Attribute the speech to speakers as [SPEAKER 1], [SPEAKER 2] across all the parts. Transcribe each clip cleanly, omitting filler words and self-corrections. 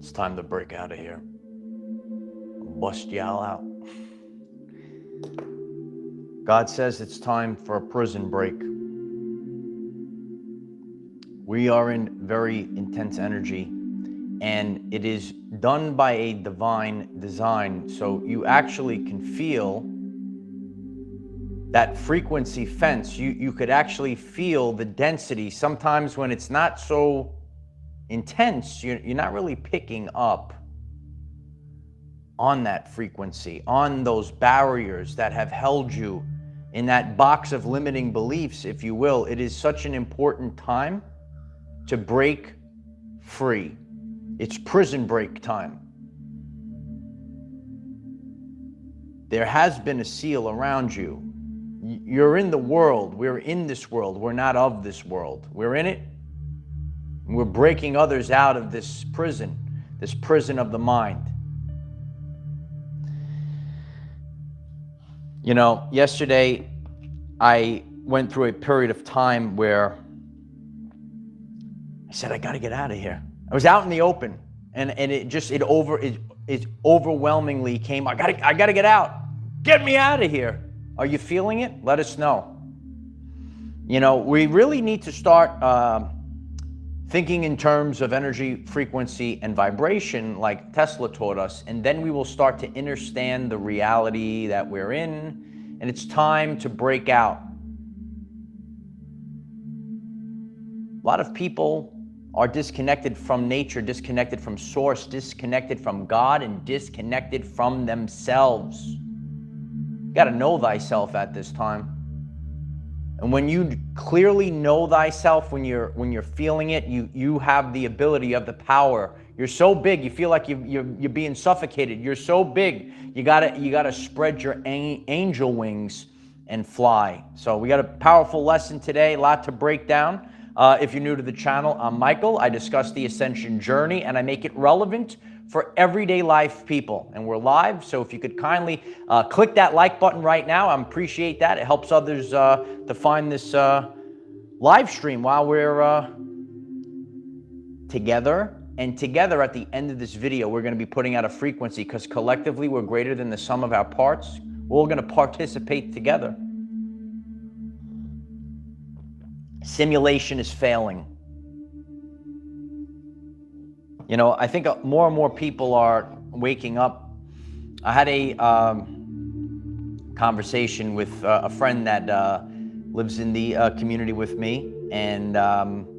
[SPEAKER 1] It's time to break out of here. Bust y'all out. God says it's time for a prison break. We are in very intense energy, and it is done by a divine design. So you actually can feel that frequency fence. You could actually feel the density. Sometimes when it's not so intense, you're not really picking up on that frequency, on those barriers that have held you in that box of limiting beliefs, if you will. It is such an important time to break free. It's prison break time. There has been a seal around you. You're in the world. We're in this world. We're not of this world. We're in it. We're breaking others out of this prison of the mind. You know, yesterday I went through a period of time where I said, I got to get out of here. I was out in the open, and it overwhelmingly came. I got to get out. Get me out of here. Are you feeling it? Let us know. You know, we really need to start thinking in terms of energy, frequency, and vibration, like Tesla taught us, and then we will start to understand the reality that we're in, and it's time to break out. A lot of people are disconnected from nature, disconnected from source, disconnected from God, and disconnected from themselves. You got to know thyself at this time. And when you clearly know thyself, when you're feeling it, you have the ability, you have the power. You're so big, you feel like you're being suffocated. You're so big, you gotta spread your angel wings and fly. So we got a powerful lesson today, a lot to break down. If you're new to the channel, I'm Michael. I discuss the ascension journey, and I make it relevant for everyday life people. And we're live, so if you could kindly click that like button right now, I appreciate that. It helps others to find this live stream while we're together. And together at the end of this video, we're going to be putting out a frequency, because collectively we're greater than the sum of our parts. We're all going to participate together. Simulation is failing. You know, I think more and more people are waking up. I had a conversation with a friend that lives in the community with me, and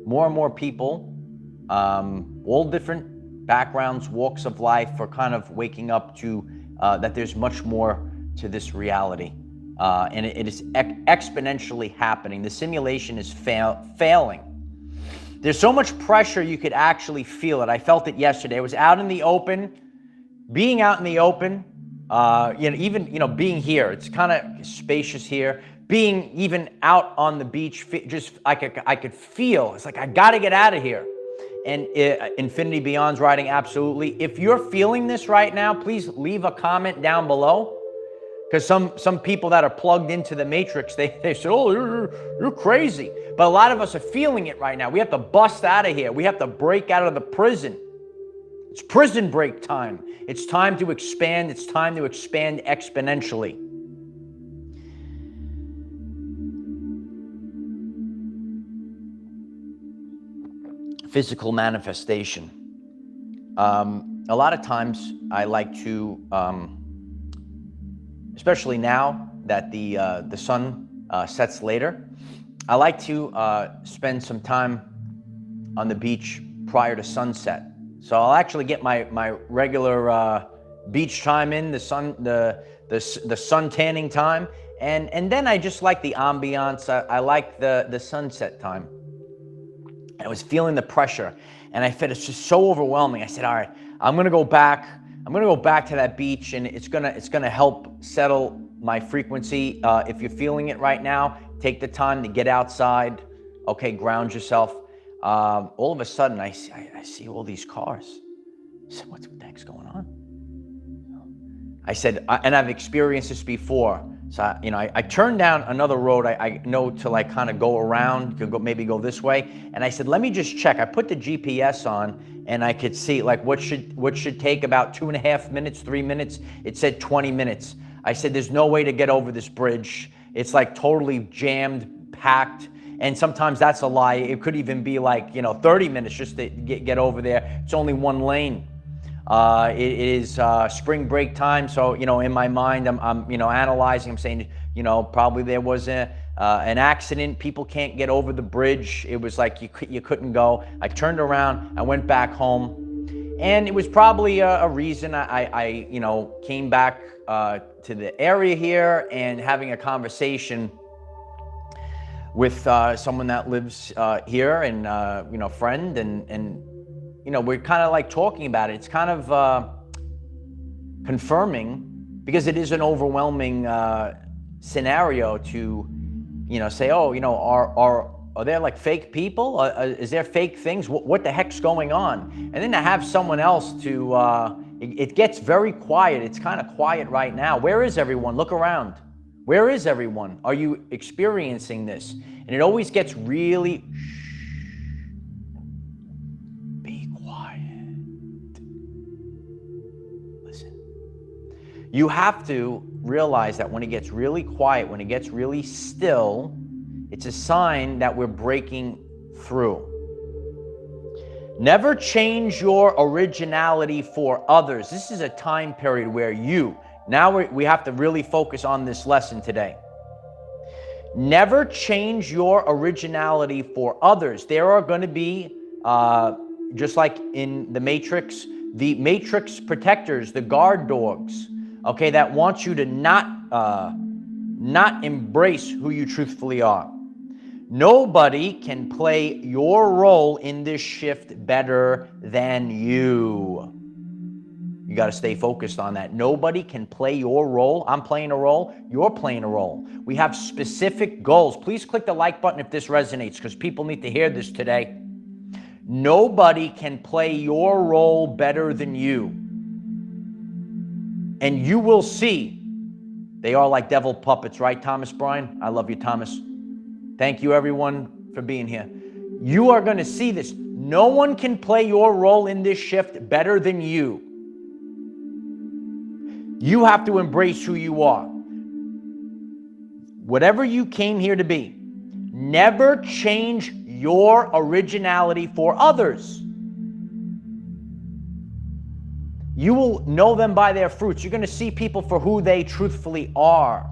[SPEAKER 1] more and more people, all different backgrounds, walks of life, are kind of waking up to that there's much more to this reality. And it is exponentially happening. The simulation is failing. There's so much pressure, you could actually feel it. I felt it yesterday. I was out in the open. Being out in the open, even being here, it's kind of spacious here. Being even out on the beach, just I could feel, it's like, I got to get out of here. And Infinity Beyond's riding, absolutely. If you're feeling this right now, please leave a comment down below. Because some people that are plugged into the matrix, they say, oh, you're crazy. But a lot of us are feeling it right now. We have to bust out of here. We have to break out of the prison. It's prison break time. It's time to expand. It's time to expand exponentially. Physical manifestation. A lot of times I like to... especially now that the sun sets later, I like to spend some time on the beach prior to sunset. So I'll actually get my regular beach time in, the sun tanning time, and then I just like the ambiance. I like the sunset time. I was feeling the pressure, and I felt it's just so overwhelming. I said, all right, I'm gonna go back to that beach, and it's gonna help settle my frequency. If you're feeling it right now, take the time to get outside. Okay, ground yourself. All of a sudden, I see all these cars. I said, what the heck's going on? I said, and I've experienced this before. So I turned down another road. I know to like kind of go around, maybe go this way. And I said, let me just check. I put the GPS on, and I could see like what should take about 2.5 minutes, 3 minutes. It said 20 minutes. I said, there's no way to get over this bridge. It's like totally jammed, packed. And sometimes that's a lie. It could even be like, 30 minutes just to get over there. It's only one lane. It is spring break time. So, in my mind, I'm analyzing. I'm saying, probably there was an accident. People can't get over the bridge. It was like you couldn't go. I turned around. I went back home. And it was probably a reason I came back to the area here and having a conversation with someone that lives here and, friend and we're kind of like talking about it. It's kind of confirming because it is an overwhelming scenario to, say, oh, are there like fake people? Is there fake things? What the heck's going on? And then to have someone else to, it gets very quiet. It's kind of quiet right now. Where is everyone? Look around. Where is everyone? Are you experiencing this? And it always gets really, be quiet. Listen. You have to realize that when it gets really quiet, when it gets really still, it's a sign that we're breaking through. Never change your originality for others. This is a time period where we have to really focus on this lesson today. Never change your originality for others. There are going to be, just like in the Matrix protectors, the guard dogs, okay, that want you to not embrace who you truthfully are. Nobody can play your role in this shift better than you. You got to stay focused on that. Nobody can play your role. I'm playing a role. You're playing a role. We have specific goals. Please click the like button if this resonates because people need to hear this today. Nobody can play your role better than you. And you will see they are like devil puppets, right, Thomas Bryan? I love you, Thomas. Thank you, everyone, for being here. You are going to see this. No one can play your role in this shift better than you. You have to embrace who you are. Whatever you came here to be, never change your originality for others. You will know them by their fruits. You're going to see people for who they truthfully are.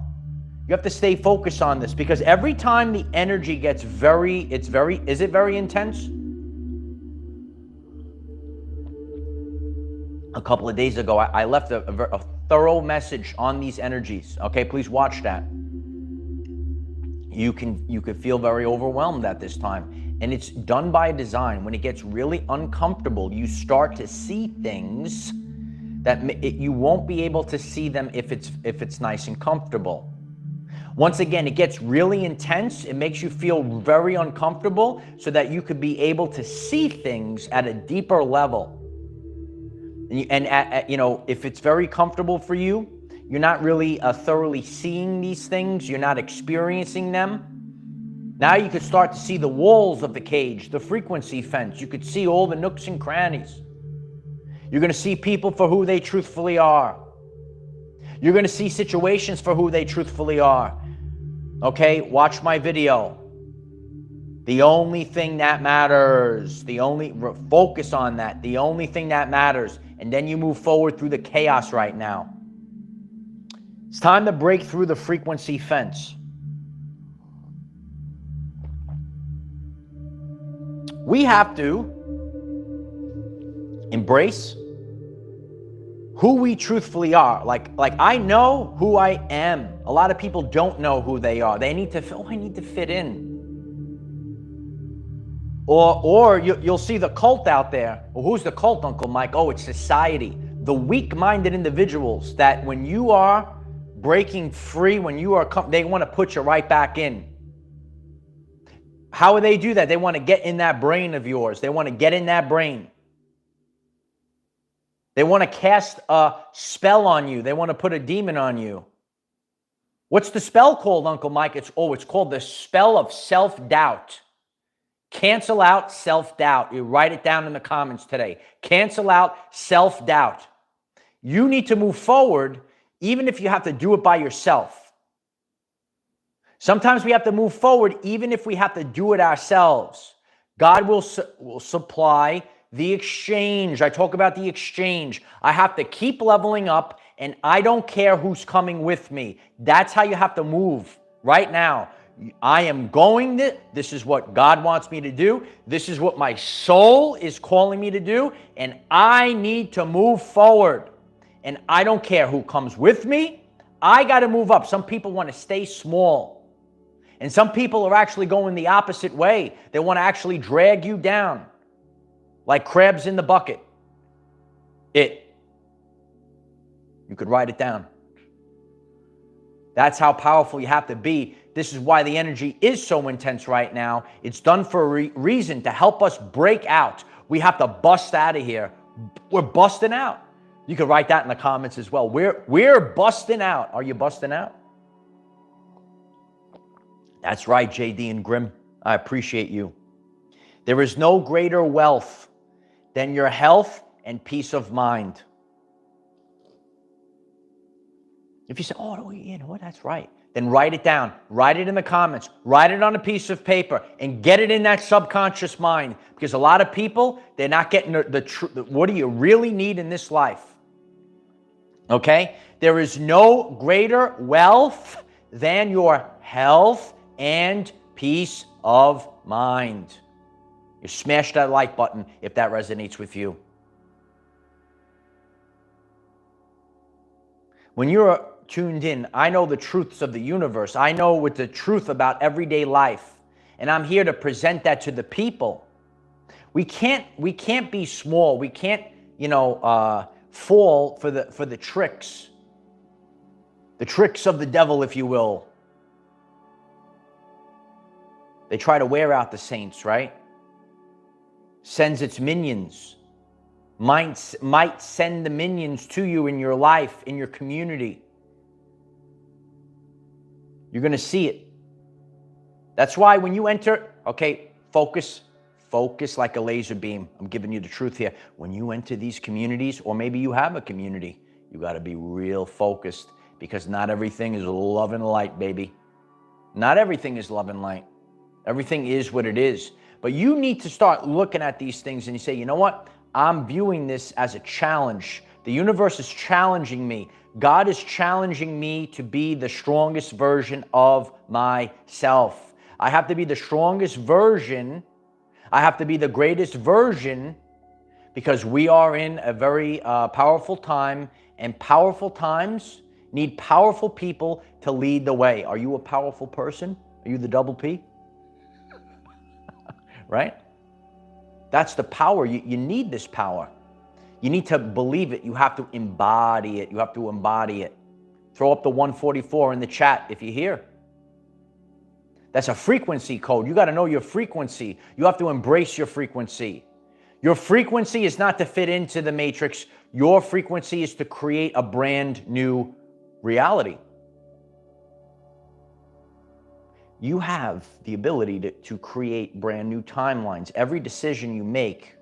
[SPEAKER 1] You have to stay focused on this because every time the energy gets is it very intense? A couple of days ago, I left a thorough message on these energies. Okay, please watch that. You could feel very overwhelmed at this time. And it's done by design. When it gets really uncomfortable, you start to see things that you won't be able to see them if it's nice and comfortable. Once again, it gets really intense. It makes you feel very uncomfortable so that you could be able to see things at a deeper level. And if it's very comfortable for you, you're not really thoroughly seeing these things. You're not experiencing them. Now you could start to see the walls of the cage, the frequency fence. You could see all the nooks and crannies. You're going to see people for who they truthfully are. You're going to see situations for who they truthfully are. Okay, watch my video. The only thing that matters, focus on that, the only thing that matters, and then you move forward through the chaos right now. It's time to break through the frequency fence. We have to embrace who we truthfully are. Like I know who I am. A lot of people don't know who they are. They need to I need to fit in. Or you'll see the cult out there. Well, who's the cult, Uncle Mike? Oh, it's society. The weak-minded individuals that when you are breaking free, when you are, they want to put you right back in. How do they do that? They want to get in that brain of yours. They want to get in that brain. They want to cast a spell on you. They want to put a demon on you. What's the spell called, Uncle Mike? It's called the spell of self-doubt. Cancel out self-doubt. You write it down in the comments today. Cancel out self-doubt. You need to move forward even if you have to do it by yourself. Sometimes we have to move forward even if we have to do it ourselves. God will supply the exchange. I talk about the exchange. I have to keep leveling up, and I don't care who's coming with me. That's how you have to move right now. I am going this is what God wants me to do. This is what my soul is calling me to do, and I need to move forward. And I don't care who comes with me. I got to move up. Some people want to stay small. And some people are actually going the opposite way. They want to actually drag you down like crabs in the bucket. You could write it down. That's how powerful you have to be. This is why the energy is so intense right now. It's done for a reason, to help us break out. We have to bust out of here. We're busting out. You can write that in the comments as well. We're busting out. Are you busting out? That's right, JD and Grim. I appreciate you. There is no greater wealth than your health and peace of mind. If you say, oh, you know what, that's right, then write it down. Write it in the comments. Write it on a piece of paper and get it in that subconscious mind. Because a lot of people, they're not getting the truth. What do you really need in this life? Okay? There is no greater wealth than your health and peace of mind. You smash that like button if that resonates with you. When you're tuned in, I know the truths of the universe. I know what the truth about everyday life. And I'm here to present that to the people. We can't be small. We can't, fall for the tricks. The tricks of the devil, if you will. They try to wear out the saints, right? Sends its minions. Might send the minions to you in your life, in your community. You're going to see it. That's why when you enter, okay, focus like a laser beam. I'm giving you the truth here. When you enter these communities, or maybe you have a community, you got to be real focused, because not everything is love and light, baby. Not everything is love and light. Everything is what it is. But you need to start looking at these things and you say, you know what? I'm viewing this as a challenge. The universe is challenging me. God is challenging me to be the strongest version of myself. I have to be the strongest version. I have to be the greatest version, because we are in a very powerful time, and powerful times need powerful people to lead the way. Are you a powerful person? Are you the double P? Right? That's the power. You need this power. You need to believe it. You have to embody it. You have to embody it. Throw up the 144 in the chat if you're here. That's a frequency code. You got to know your frequency. You have to embrace your frequency. Your frequency is not to fit into the matrix. Your frequency is to create a brand new reality. You have the ability to create brand new timelines. Every decision you make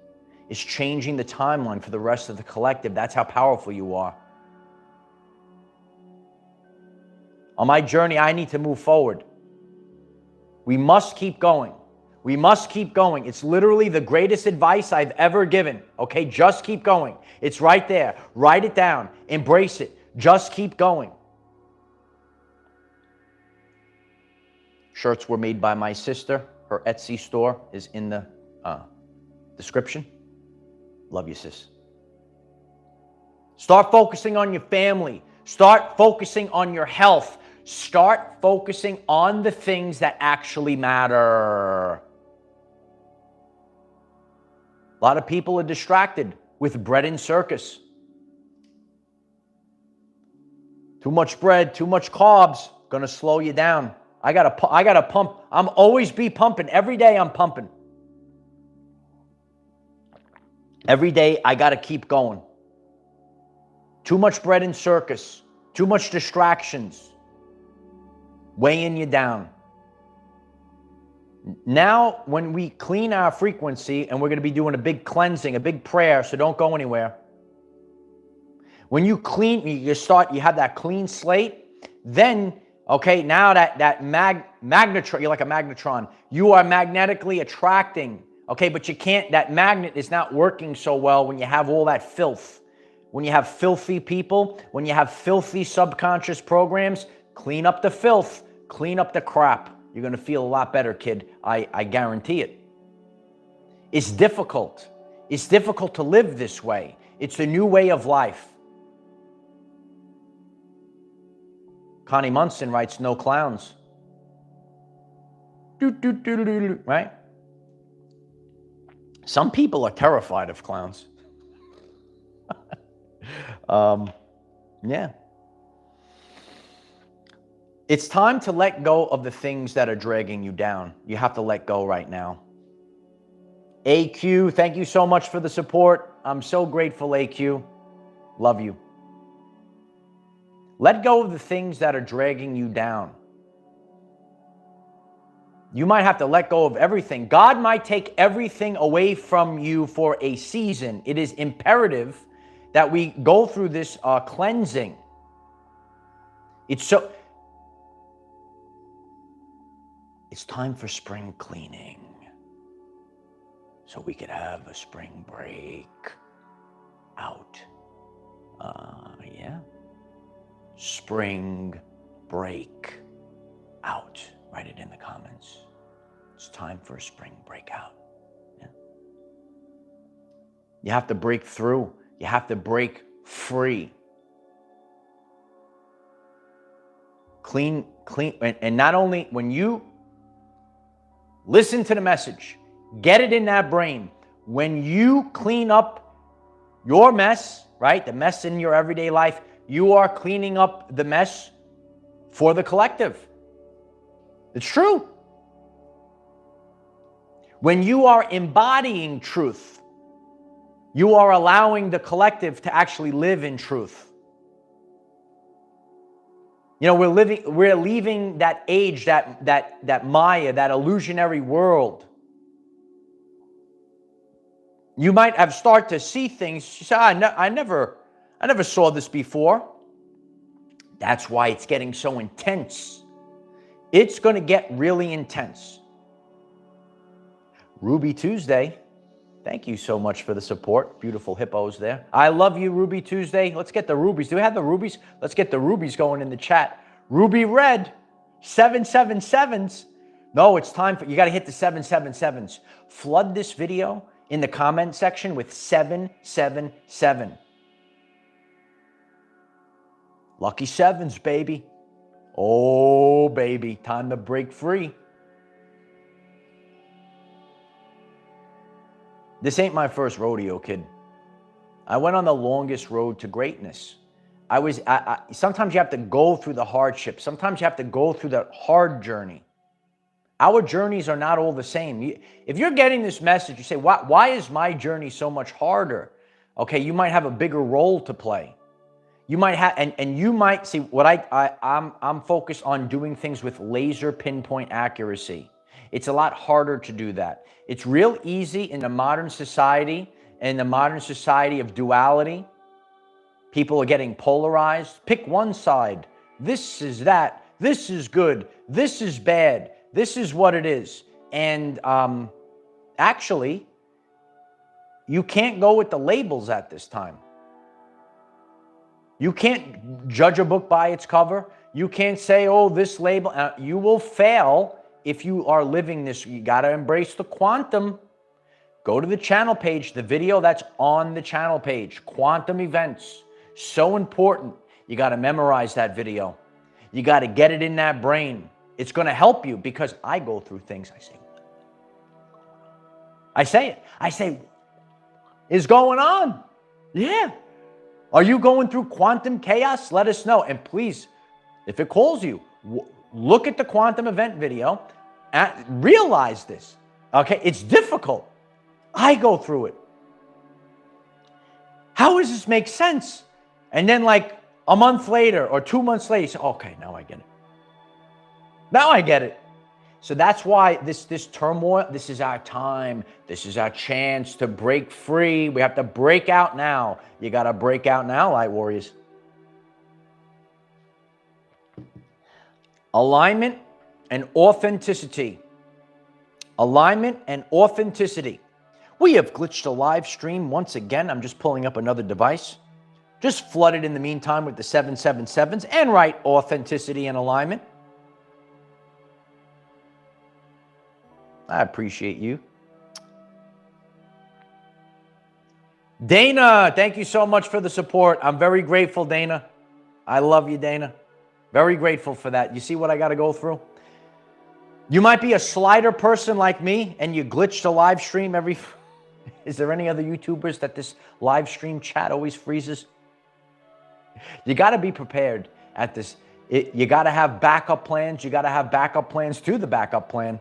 [SPEAKER 1] is changing the timeline for the rest of the collective. That's how powerful you are. On my journey, I need to move forward. We must keep going. We must keep going. It's literally the greatest advice I've ever given. Okay, just keep going. It's right there. Write it down. Embrace it. Just keep going. Shirts were made by my sister. Her Etsy store is in the description. Love you, sis. Start focusing on your family. Start focusing on your health. Start focusing on the things that actually matter. A lot of people are distracted with bread and circus. Too much bread, too much carbs, gonna slow you down. I gotta pump. I'm always be pumping. Every day I'm pumping. Every day I gotta keep going. Too much bread and circus. Too much distractions. Weighing you down. Now, when we clean our frequency, and we're going to be doing a big cleansing, a big prayer, so don't go anywhere. When you clean, you have that clean slate, then, okay, now that magnetron, you're like a magnetron. You are magnetically attracting, okay, but you can't, that magnet is not working so well when you have all that filth. When you have filthy people, when you have filthy subconscious programs, clean up the filth, clean up the crap. You're going to feel a lot better, kid. I guarantee it. It's difficult. It's difficult to live this way. It's a new way of life. Connie Munson writes, no clowns. Right? Some people are terrified of clowns. Yeah. It's time to let go of the things that are dragging you down. You have to let go right now. AQ, thank you so much for the support. I'm so grateful, AQ. Love you. Let go of the things that are dragging you down. You might have to let go of everything. God might take everything away from you for a season. It is imperative that we go through this cleansing. It's time for spring cleaning, so we could have a spring break out. Yeah. Spring break out. Write it in the comments. It's time for a spring breakout. Yeah. You have to break through. You have to break free. Clean, and not only when you listen to the message, get it in that brain. When you clean up your mess, right, the mess in your everyday life, you are cleaning up the mess for the collective. It's true. When you are embodying truth, you are allowing the collective to actually live in truth. You know, we're leaving that age, that Maya, that illusionary world. You might have started to see things. You say, I never saw this before. That's why it's getting so intense. It's going to get really intense. Ruby Tuesday, thank you so much for the support. Beautiful hippos there. I love you, Ruby Tuesday. Let's get the rubies. Do we have the rubies? Let's get the rubies going in the chat. Ruby Red, 777s. No, it's time for, you got to hit the 777s. Flood this video in the comment section with 777. Lucky sevens, baby. Oh, baby, time to break free. This ain't my first rodeo, kid. I went on the longest road to greatness. Sometimes you have to go through the hardship. Sometimes you have to go through the hard journey. Our journeys are not all the same. If you're getting this message, you say, why is my journey so much harder? Okay, you might have a bigger role to play. You might have, and you might see what I'm focused on doing things with laser pinpoint accuracy. It's a lot harder to do that. It's real easy in the modern society, of duality. People are getting polarized. Pick one side. This is that. This is good. This is bad. This is what it is. And actually, you can't go with the labels at this time. You can't judge a book by its cover. You can't say, oh, this label. You will fail if you are living this. You got to embrace the quantum. Go to the channel page, the video that's on the channel page. Quantum events. So important. You got to memorize that video. You got to get it in that brain. It's going to help you because I go through things. I say it. I say, is going on? Yeah. Are you going through quantum chaos? Let us know. And please, if it calls you, look at the quantum event video and realize this. Okay, it's difficult. I go through it. How does this make sense? And then like a month later or 2 months later, you say, okay, now I get it. Now I get it. So that's why this turmoil, this is our time. This is our chance to break free. We have to break out now. You got to break out now, light warriors. Alignment and authenticity. Alignment and authenticity. We have glitched the live stream once again. I'm just pulling up another device. Just flooded in the meantime with the 777s and right authenticity and alignment. I appreciate you. Dana, thank you so much for the support. I'm very grateful, Dana. I love you, Dana. Very grateful for that. You see what I got to go through? You might be a slider person like me and you glitch the live stream every... Is there any other YouTubers that this live stream chat always freezes? You got to be prepared at this. You got to have backup plans. You got to have backup plans to the backup plan.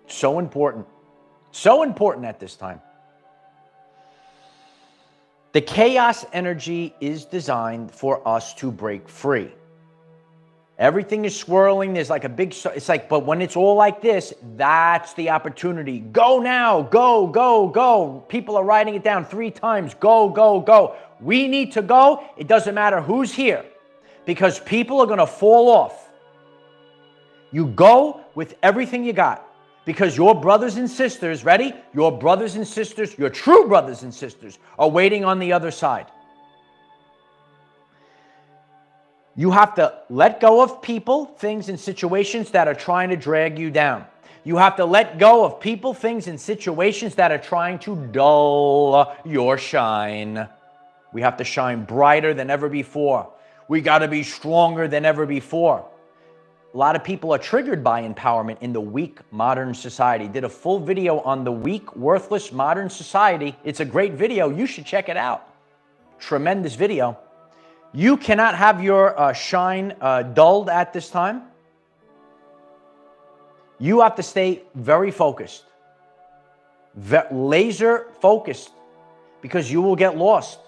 [SPEAKER 1] So important. So important at this time. The chaos energy is designed for us to break free. Everything is swirling. There's like a big, it's like, but when it's all like this, that's the opportunity. Go now, go, go, go. People are writing it down 3 times. Go, go, go. We need to go. It doesn't matter who's here because people are going to fall off. You go with everything you got because your brothers and sisters, ready? Your brothers and sisters, your true brothers and sisters are waiting on the other side. You have to let go of people, things, and situations that are trying to drag you down. You have to let go of people, things, and situations that are trying to dull your shine. We have to shine brighter than ever before. We got to be stronger than ever before. A lot of people are triggered by empowerment in the weak modern society. Did a full video on the weak, worthless modern society. It's a great video. You should check it out. Tremendous video. You cannot have your shine dulled at this time. You have to stay very focused, laser focused, because you will get lost.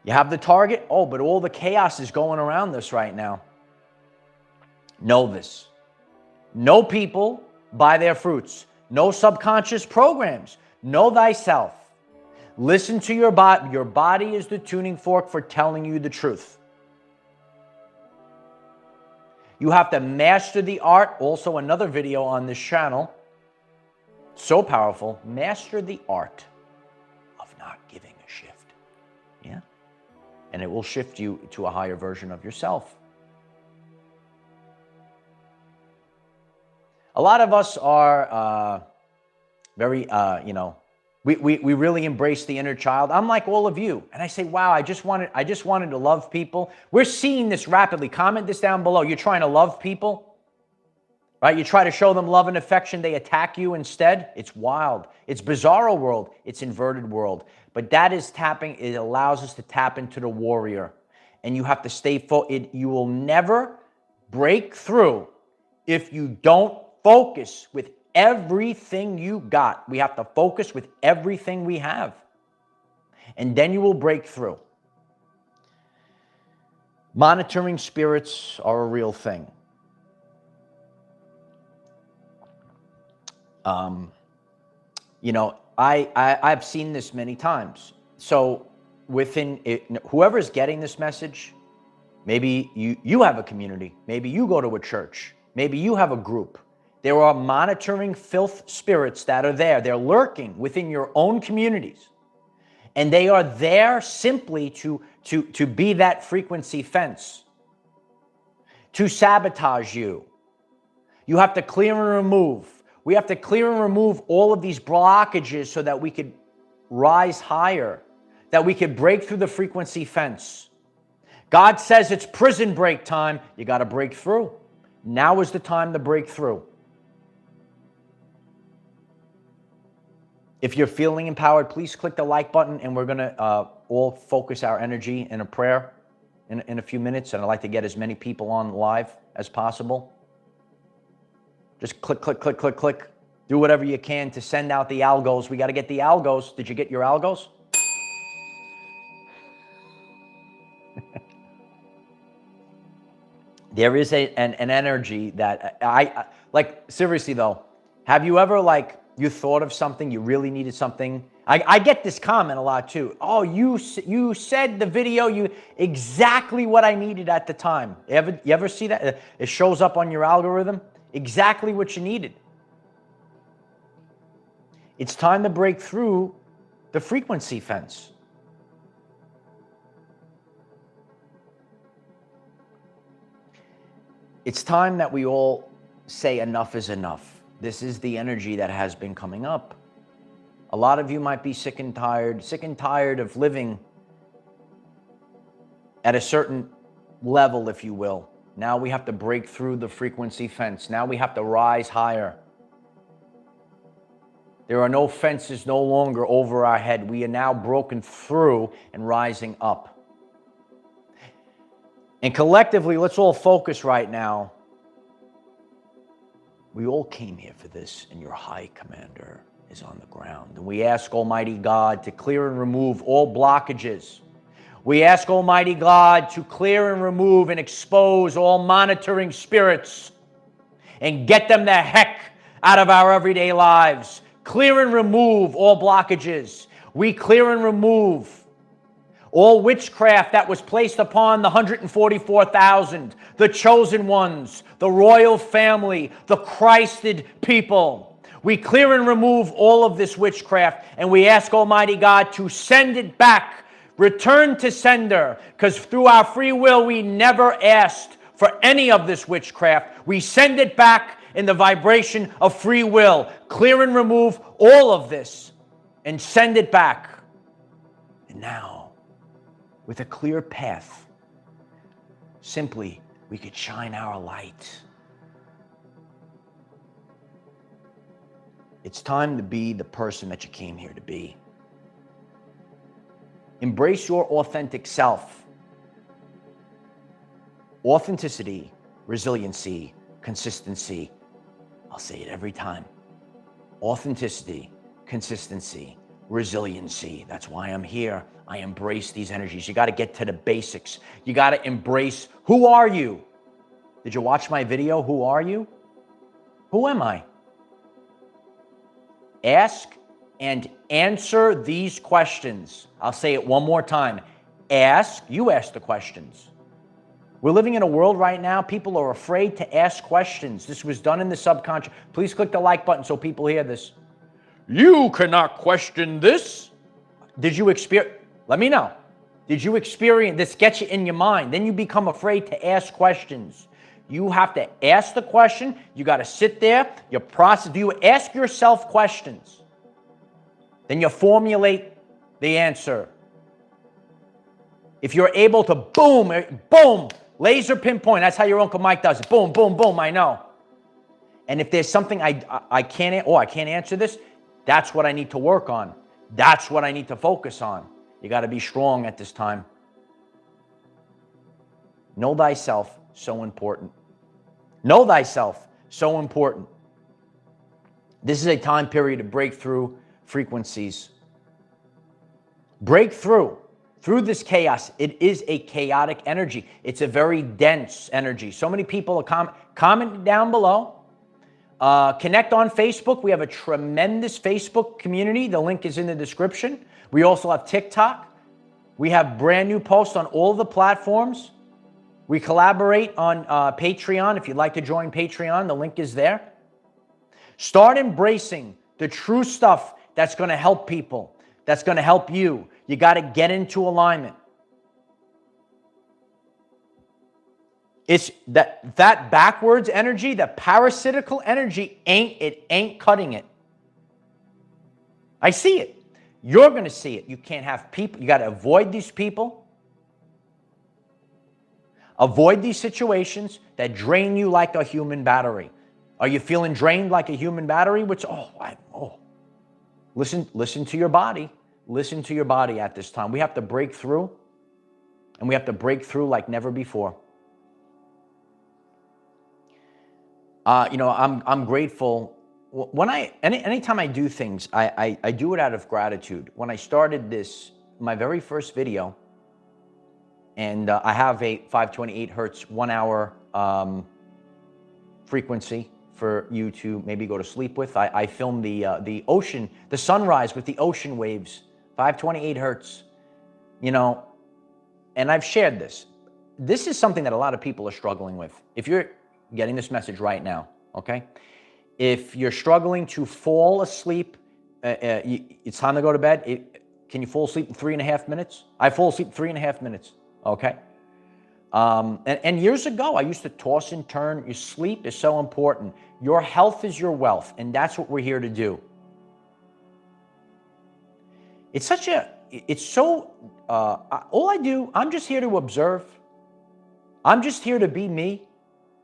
[SPEAKER 1] You have the target. Oh, but all the chaos is going around this right now. Know this. Know people by their fruits. Know subconscious programs. Know thyself. Listen to your body. Your body is the tuning fork for telling you the truth. You have to master the art. Also, another video on this channel. So powerful. Master the art of not giving a shift. Yeah? And it will shift you to a higher version of yourself. A lot of us are very, we really embrace the inner child. I'm like all of you. And I say, wow, I just wanted to love people. We're seeing this rapidly. Comment this down below. You're trying to love people, right? You try to show them love and affection. They attack you instead. It's wild. It's bizarro world. It's inverted world. But that is tapping. It allows us to tap into the warrior. And you have to stay focused. You will never break through if you don't focus with everything you got. We have to focus with everything we have. And then you will break through. Monitoring spirits are a real thing. I've seen this many times. So within it, whoever's getting this message, maybe you have a community. Maybe you go to a church. Maybe you have a group. There are monitoring filth spirits that are there. They're lurking within your own communities. And they are there simply to be that frequency fence, to sabotage you. You have to clear and remove. We have to clear and remove all of these blockages so that we could rise higher, that we could break through the frequency fence. God says it's prison break time. You got to break through. Now is the time to break through. If you're feeling empowered, please click the like button, and we're going to all focus our energy in a prayer in a few minutes, and I'd like to get as many people on live as possible. Just click, click, click, click, click. Do whatever you can to send out the algos. We got to get the algos. Did you get your algos? There is an energy that like, seriously though, have you ever, like, you thought of something, you really needed something? I get this comment a lot too. Oh, you said the video, exactly what I needed at the time. You ever see that? It shows up on your algorithm. Exactly what you needed. It's time to break through the frequency fence. It's time that we all say enough is enough. This is the energy that has been coming up. A lot of you might be sick and tired of living at a certain level, if you will. Now we have to break through the frequency fence. Now we have to rise higher. There are no fences no longer over our head. We are now broken through and rising up. And collectively, let's all focus right now. We all came here for this, and your high commander is on the ground. And we ask Almighty God to clear and remove all blockages. We ask Almighty God to clear and remove and expose all monitoring spirits and get them the heck out of our everyday lives. Clear and remove all blockages. We clear and remove all witchcraft that was placed upon the 144,000, the chosen ones, the royal family, the Christed people. We clear and remove all of this witchcraft, and we ask Almighty God to send it back, return to sender, because through our free will, we never asked for any of this witchcraft. We send it back in the vibration of free will. Clear and remove all of this and send it back. And now, with a clear path, simply we could shine our light. It's time to be the person that you came here to be. Embrace your authentic self. Authenticity, resiliency, consistency. I'll say it every time. Authenticity, consistency, resiliency. That's why I'm here. I embrace these energies. You got to get to the basics. You got to embrace, who are you? Did you watch my video? Who are you? Who am I? Ask and answer these questions. I'll say it one more time. You ask the questions. We're living in a world right now, people are afraid to ask questions. This was done in the subconscious. Please click the like button so people hear this. You cannot question this. Did you experience? Let me know. Did you experience this? Gets you in your mind. Then you become afraid to ask questions. You have to ask the question. You got to sit there. You process. Do you ask yourself questions? Then you formulate the answer. If you're able to boom, laser pinpoint. That's how your Uncle Mike does it. Boom, boom, boom. I know. And if there's something I can't answer this, that's what I need to work on. That's what I need to focus on. You got to be strong at this time. Know thyself, so important. Know thyself, so important. This is a time period to break through frequencies. Break through this chaos. It is a chaotic energy. It's a very dense energy. So many people are comment down below. Connect on Facebook. We have a tremendous Facebook community. The link is in the description. We also have TikTok. We have brand new posts on all the platforms. We collaborate on Patreon. If you'd like to join Patreon, the link is there. Start embracing the true stuff that's going to help people, that's going to help you. You got to get into alignment. It's that backwards energy, that parasitical energy, ain't cutting it. I see it. You're going to see it. You can't have people. You got to avoid these people. Avoid these situations that drain you like a human battery. Are you feeling drained like a human battery? Listen to your body. Listen to your body at this time. We have to break through, and we have to break through like never before. I'm grateful. Anytime I do things, I do it out of gratitude. When I started this, my very first video, And I have a 528 hertz 1 hour frequency for you to maybe go to sleep with. I filmed the ocean, the sunrise with the ocean waves, 528 hertz, you know, and I've shared this. This is something that a lot of people are struggling with. If you're getting this message right now, okay? If you're struggling to fall asleep, it's time to go to bed. Can you fall asleep in 3.5 minutes? I fall asleep in 3.5 minutes, okay? And years ago, I used to toss and turn. Your sleep is so important. Your health is your wealth, and that's what we're here to do. All I do, I'm just here to observe. I'm just here to be me.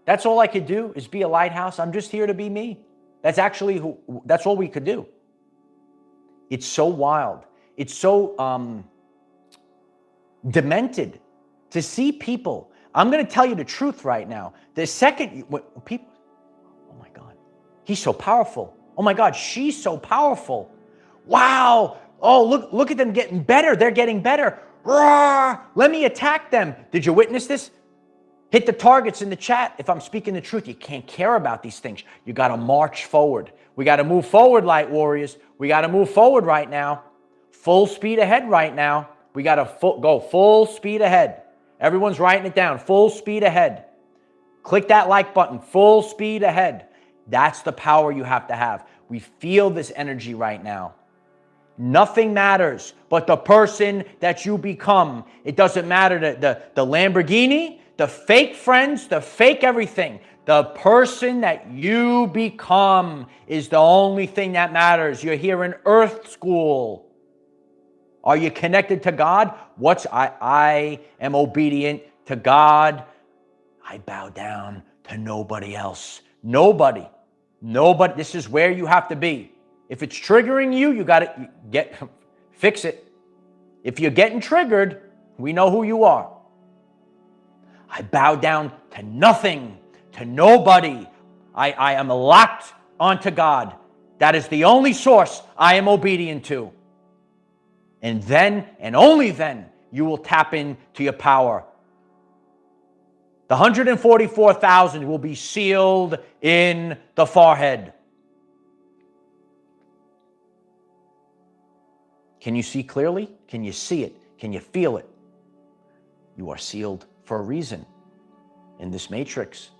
[SPEAKER 1] That's all I could do is be a lighthouse. I'm just here to be me. That's all we could do. It's so wild. It's so demented to see people. I'm going to tell you the truth right now. The second people, oh my God, he's so powerful. Oh my God, she's so powerful. Wow. Oh, look at them getting better. They're getting better. Roar! Let me attack them. Did you witness this? Hit the targets in the chat. If I'm speaking the truth, you can't care about these things. You got to march forward. We got to move forward, light warriors. We got to move forward right now. Full speed ahead right now. We got to go full speed ahead. Everyone's writing it down. Full speed ahead. Click that like button. Full speed ahead. That's the power you have to have. We feel this energy right now. Nothing matters but the person that you become. It doesn't matter the Lamborghini, the fake friends, the fake everything. The person that you become is the only thing that matters. You're here in Earth School. Are you connected to God? I am obedient to God. I bow down to nobody else. Nobody. This is where you have to be. If it's triggering you, you got to fix it. If you're getting triggered, we know who you are. I bow down to nothing, to nobody. I am locked onto God. That is the only source I am obedient to. And then, and only then, you will tap into your power. The 144,000 will be sealed in the forehead. Can you see clearly? Can you see it? Can you feel it? You are sealed for a reason in this matrix.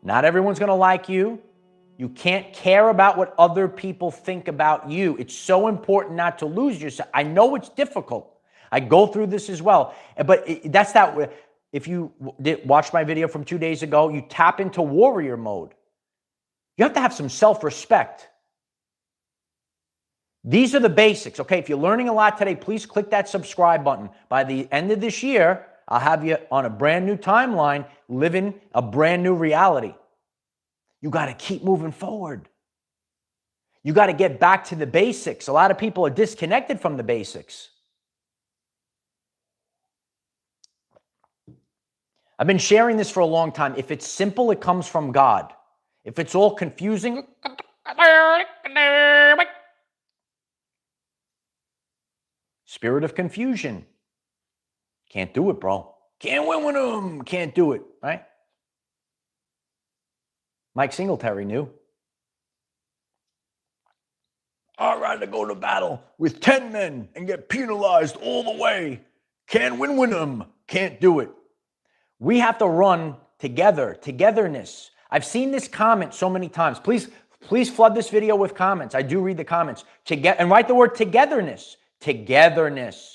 [SPEAKER 1] Not everyone's going to like you. You can't care about what other people think about you. It's so important not to lose yourself. I know it's difficult. I go through this as well. But if you watch my video from 2 days ago, you tap into warrior mode. You have to have some self-respect. These are the basics, okay? If you're learning a lot today, please click that subscribe button. By the end of this year, I'll have you on a brand new timeline, living a brand new reality. You got to keep moving forward. You got to get back to the basics. A lot of people are disconnected from the basics. I've been sharing this for a long time. If it's simple, it comes from God. If it's all confusing, spirit of confusion. Can't do it, bro. Can't win with them. Can't do it, right? Mike Singletary knew. I'd rather go to battle with 10 men and get penalized all the way. Can't win with them. Can't do it. We have to run together, togetherness. I've seen this comment so many times. Please flood this video with comments. I do read the comments. And write the word togetherness. Togetherness.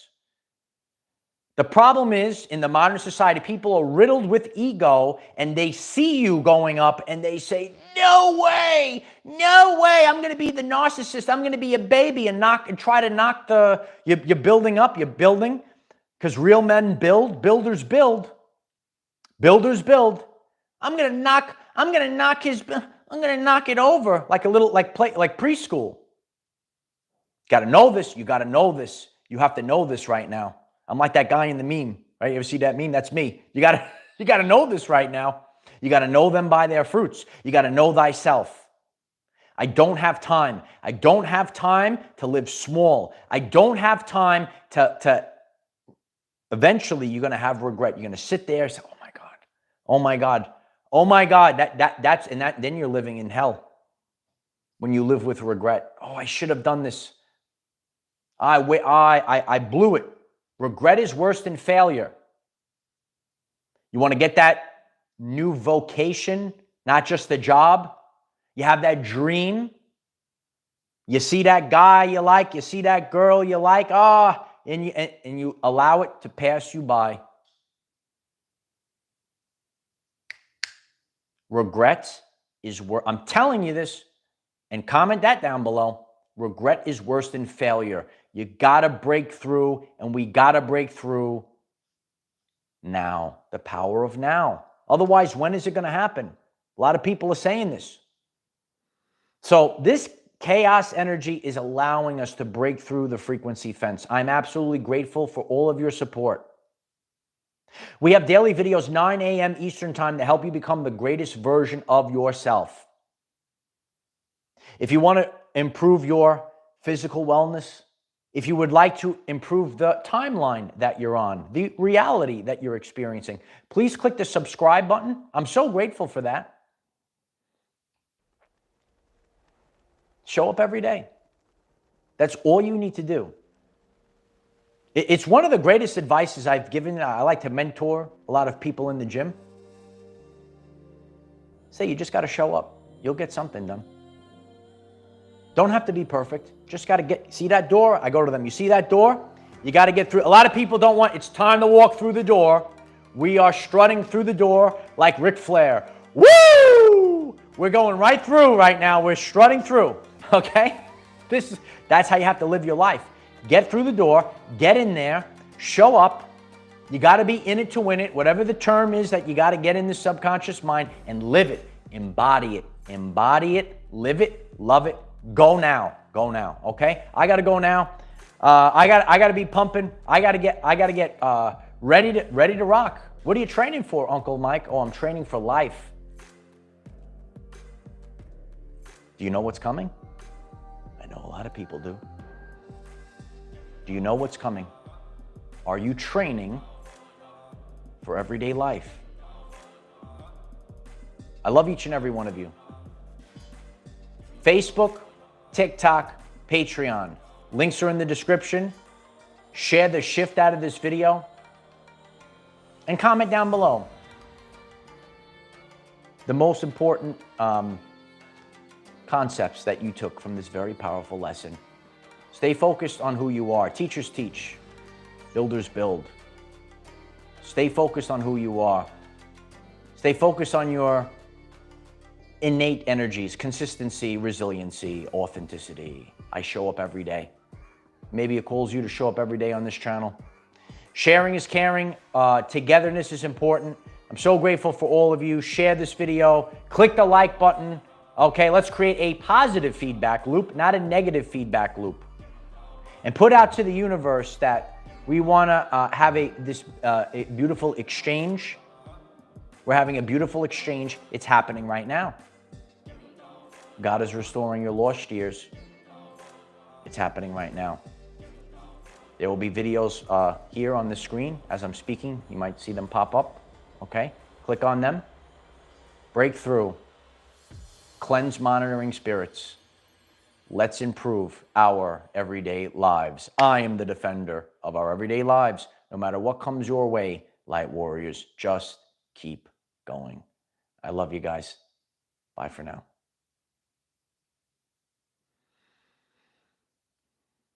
[SPEAKER 1] The problem is, in the modern society, people are riddled with ego, and they see you going up, and they say, no way, I'm going to be the narcissist. I'm going to be a baby and try to knock you're building up, you're building, because real men build, builders build. Builders build. I'm going to knock it over like like preschool. Got to know this. You got to know this. You have to know this right now. I'm like that guy in the meme, right? You ever see that meme? That's me. You got to know this right now. You got to know them by their fruits. You got to know thyself. I don't have time. I don't have time to live small. I don't have time to eventually you're going to have regret. You're going to sit there and say, oh my God, oh my God, oh my God. Then you're living in hell when you live with regret. Oh, I should have done this. I blew it. Regret is worse than failure. You want to get that new vocation, not just a job. You have that dream. You see that guy you like, you see that girl you like, and you allow it to pass you by. Regret is worse. I'm telling you this, and comment that down below. Regret is worse than failure. You got to break through, and we got to break through now. The power of now. Otherwise, when is it going to happen? A lot of people are saying this. So this chaos energy is allowing us to break through the frequency fence. I'm absolutely grateful for all of your support. We have daily videos 9 a.m. Eastern Time to help you become the greatest version of yourself. If you want to improve your physical wellness, if you would like to improve the timeline that you're on, the reality that you're experiencing, please click the subscribe button. I'm so grateful for that. Show up every day. That's all you need to do. It's one of the greatest advices I've given. I like to mentor a lot of people in the gym. Say you just got to show up. You'll get something done. Don't have to be perfect. Just got to see that door? I go to them. You see that door? You got to get through. A lot of people don't want, it's time to walk through the door. We are strutting through the door like Ric Flair. Woo! We're going right through right now. We're strutting through. Okay? That's how you have to live your life. Get through the door, get in there, show up. You got to be in it to win it, whatever the term is that you got to get in the subconscious mind and live it, embody it, live it, love it. Go now, okay? I got to go now. I got to be pumping. I got to get ready to rock. What are you training for, Uncle Mike? Oh, I'm training for life. Do you know what's coming? I know a lot of people do. Do you know what's coming? Are you training for everyday life? I love each and every one of you. Facebook, TikTok, Patreon. Links are in the description. Share the shift out of this video. And comment down below. The most important concepts that you took from this very powerful lesson. Stay focused on who you are. Teachers teach. Builders build. Stay focused on who you are. Stay focused on your innate energies, consistency, resiliency, authenticity. I show up every day. Maybe it calls you to show up every day on this channel. Sharing is caring. Togetherness is important. I'm so grateful for all of you. Share this video. Click the like button. Okay, let's create a positive feedback loop, not a negative feedback loop. And put out to the universe that we want to have a beautiful exchange. We're having a beautiful exchange. It's happening right now. God is restoring your lost years. It's happening right now. There will be videos here on the screen as I'm speaking. You might see them pop up. Okay? Click on them. Breakthrough. Cleanse monitoring spirits. Let's improve our everyday lives. I am the defender of our everyday lives. No matter what comes your way, light warriors, just keep going. I love you guys. Bye for now.